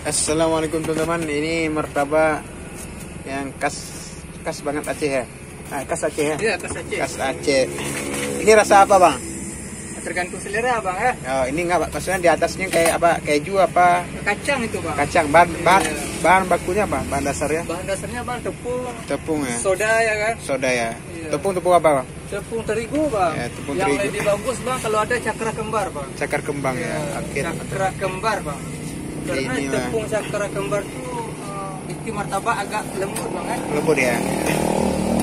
Assalamualaikum teman-teman. Ini martabak yang khas banget Aceh ya. Khas Aceh ya. Iya, khas Aceh. Khas Aceh. Ini rasa apa bang? Tergantung selera bang ya. Oh, ini nggak maksudnya di atasnya kayak apa? Keju apa? Kacang itu bang. Kacang. Bahan bakunya apa? Bahan dasarnya? Bahan dasarnya bang tepung. Tepung ya. Soda ya kan. Soda ya. Iya. Tepung apa bang? Tepung terigu bang. Ya, tepung yang terigu. lebih bagus bang kalau ada cakra kembar bang. Cakar kembang ya. Oke. Cakra kembar bang. Karena Ini, tepung cakra kembar tuh bikin martabak agak lembut bang ya. Lembut ya.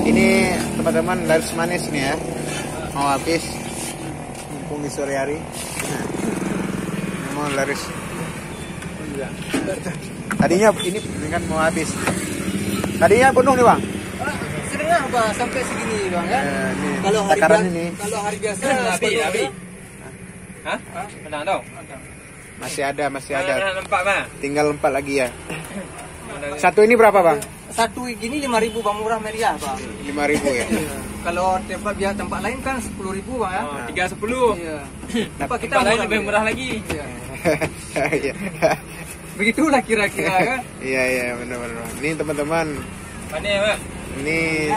Ini teman-teman laris manis nih ya. Mau habis. Mumpung di sore hari. Mau laris. Tadinya ini kan mau habis. Tadinya penuh nih bang. Setengah bang sampai segini bang ya. Kalau takaran ini. Kalau hari biasa Abi. Hah? Menang dong. Masih ada. Nampak mah. Tinggal 4 lagi ya. Satu ini berapa bang? Satu gini 5.000 bang, murah meriah bang. 5.000 ya. Kalau tempat lain kan 10.000 bang ya. 310. Iya. Tempat kita Tempat lain murah lebih murah lagi. Iya. Iya. Begitulah kira-kira kan. Iya benar-benar. Ini teman-teman, Mana ya, Mak? ini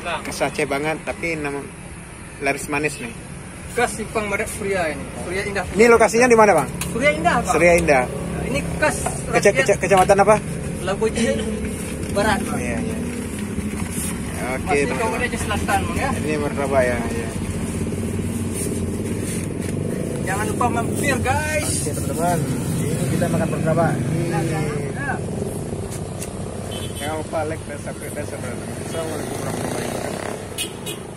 Nah, khas Aceh banget tapi laris manis nih. Khas Simpang Badak Surya ini. Surya Indah. Ini lokasinya di mana bang? Surya Indah bang. Surya Indah. Ini khas Kecamatan apa? Labuji Barat bang. Iya. Oke Masih teman-teman. Kabupaten Aceh Selatan bang ya. Ini martabak ya. Jangan lupa mampir guys. Oke teman-teman, ini kita makan martabak. Jangan lupa like dan subscribe. Assalamualaikum warahmatullahi wabarakatuh.